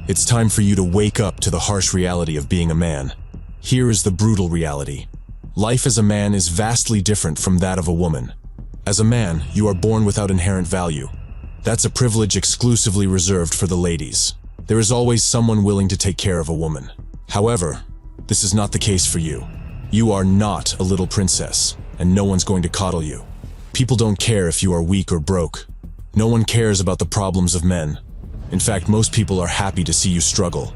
It's time for you to wake up to the harsh reality of being a man. Here is the brutal reality. Life as a man is vastly different from that of a woman. As a man, you are born without inherent value. That's a privilege exclusively reserved for the ladies. There is always someone willing to take care of a woman. However, this is not the case for you. You are not a little princess, and no one's going to coddle you. People don't care if you are weak or broke. No one cares about the problems of men. In fact, most people are happy to see you struggle.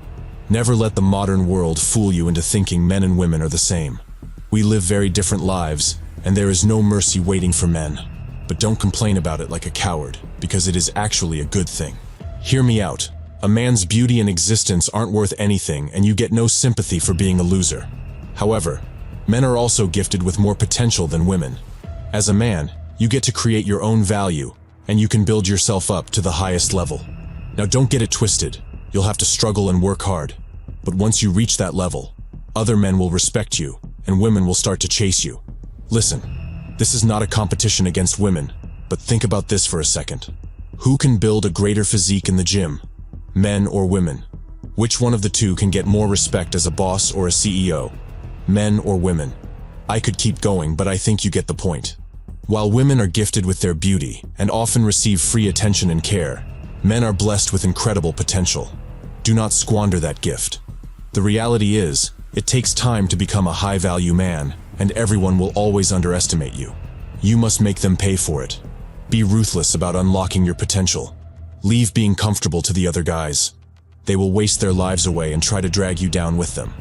Never let the modern world fool you into thinking men and women are the same. We live very different lives, and there is no mercy waiting for men. But don't complain about it like a coward, because it is actually a good thing. Hear me out. A man's beauty and existence aren't worth anything, and you get no sympathy for being a loser. However, men are also gifted with more potential than women. As a man, you get to create your own value, and you can build yourself up to the highest level. Now don't get it twisted. You'll have to struggle and work hard. But once you reach that level, other men will respect you, and women will start to chase you. Listen, this is not a competition against women, but think about this for a second. Who can build a greater physique in the gym? Men or women? Which one of the two can get more respect as a boss or a CEO? Men or women? I could keep going, but I think you get the point. While women are gifted with their beauty and often receive free attention and care, men are blessed with incredible potential. Do not squander that gift. The reality is, it takes time to become a high-value man, and everyone will always underestimate you. You must make them pay for it. Be ruthless about unlocking your potential. Leave being comfortable to the other guys. They will waste their lives away and try to drag you down with them.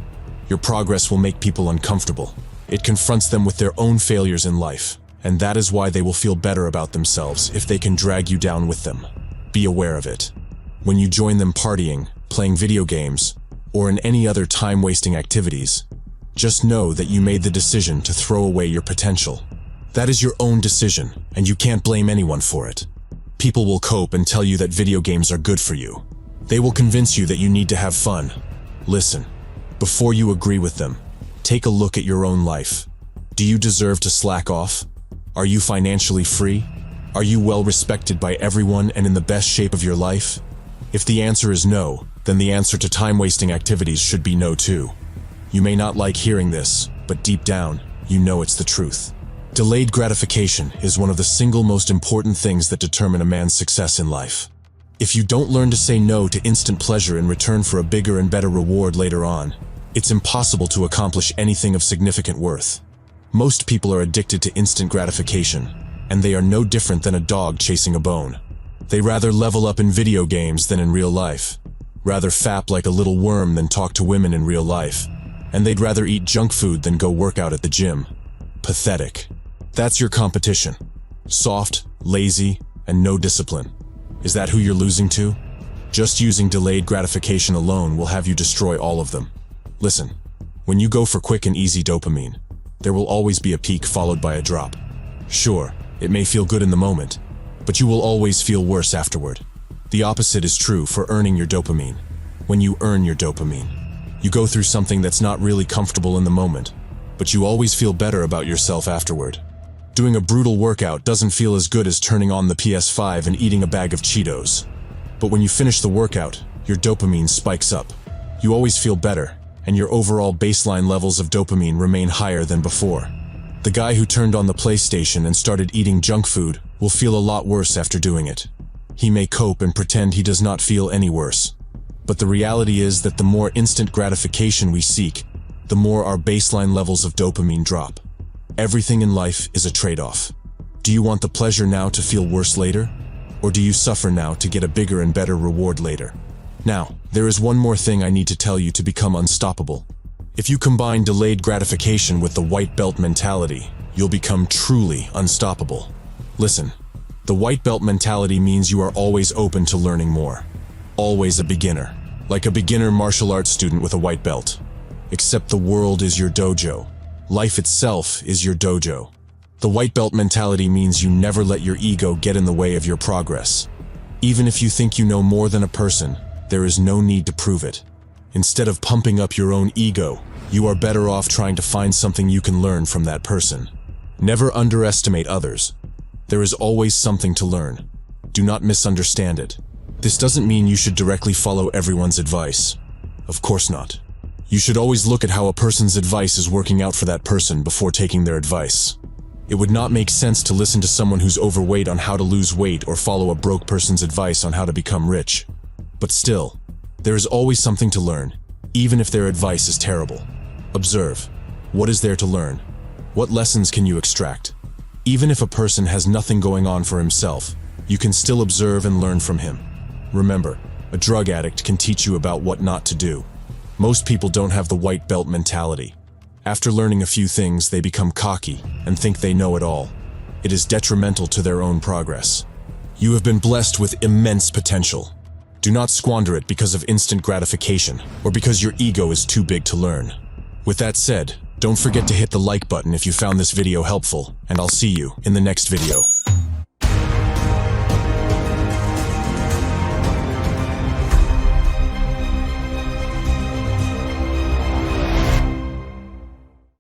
Your progress will make people uncomfortable. It confronts them with their own failures in life, and that is why they will feel better about themselves if they can drag you down with them. Be aware of it. When you join them partying, playing video games, or in any other time-wasting activities, just know that you made the decision to throw away your potential. That is your own decision, and you can't blame anyone for it. People will cope and tell you that video games are good for you. They will convince you that you need to have fun. Listen, before you agree with them, take a look at your own life. Do you deserve to slack off? Are you financially free? Are you well respected by everyone and in the best shape of your life? If the answer is no, then the answer to time-wasting activities should be no too. You may not like hearing this, but deep down, you know it's the truth. Delayed gratification is one of the single most important things that determine a man's success in life. If you don't learn to say no to instant pleasure in return for a bigger and better reward later on, it's impossible to accomplish anything of significant worth. Most people are addicted to instant gratification, and they are no different than a dog chasing a bone. They rather level up in video games than in real life, rather fap like a little worm than talk to women in real life, and they'd rather eat junk food than go work out at the gym. Pathetic. That's your competition. Soft, lazy, and no discipline. Is that who you're losing to? Just using delayed gratification alone will have you destroy all of them. Listen, when you go for quick and easy dopamine, there will always be a peak followed by a drop. Sure, it may feel good in the moment, but you will always feel worse afterward. The opposite is true for earning your dopamine. When you earn your dopamine, you go through something that's not really comfortable in the moment, but you always feel better about yourself afterward. Doing a brutal workout doesn't feel as good as turning on the PS5 and eating a bag of Cheetos. But when you finish the workout, your dopamine spikes up. You always feel better, and your overall baseline levels of dopamine remain higher than before. The guy who turned on the PlayStation and started eating junk food will feel a lot worse after doing it. He may cope and pretend he does not feel any worse. But the reality is that the more instant gratification we seek, the more our baseline levels of dopamine drop. Everything in life is a trade-off. Do you want the pleasure now to feel worse later? Or do you suffer now to get a bigger and better reward later? Now, there is one more thing I need to tell you to become unstoppable. If you combine delayed gratification with the white belt mentality, you'll become truly unstoppable. Listen, the white belt mentality means you are always open to learning more. Always a beginner, like a beginner martial arts student with a white belt. Except the world is your dojo. Life itself is your dojo. The white belt mentality means you never let your ego get in the way of your progress. Even if you think you know more than a person, there is no need to prove it. Instead of pumping up your own ego, you are better off trying to find something you can learn from that person. Never underestimate others. There is always something to learn. Do not misunderstand it. This doesn't mean you should directly follow everyone's advice. Of course not. You should always look at how a person's advice is working out for that person before taking their advice. It would not make sense to listen to someone who's overweight on how to lose weight or follow a broke person's advice on how to become rich. But still, there is always something to learn, even if their advice is terrible. Observe. What is there to learn? What lessons can you extract? Even if a person has nothing going on for himself, you can still observe and learn from him. Remember, a drug addict can teach you about what not to do. Most people don't have the white belt mentality. After learning a few things, they become cocky and think they know it all. It is detrimental to their own progress. You have been blessed with immense potential. Do not squander it because of instant gratification or because your ego is too big to learn. With that said, don't forget to hit the like button if you found this video helpful, and I'll see you in the next video.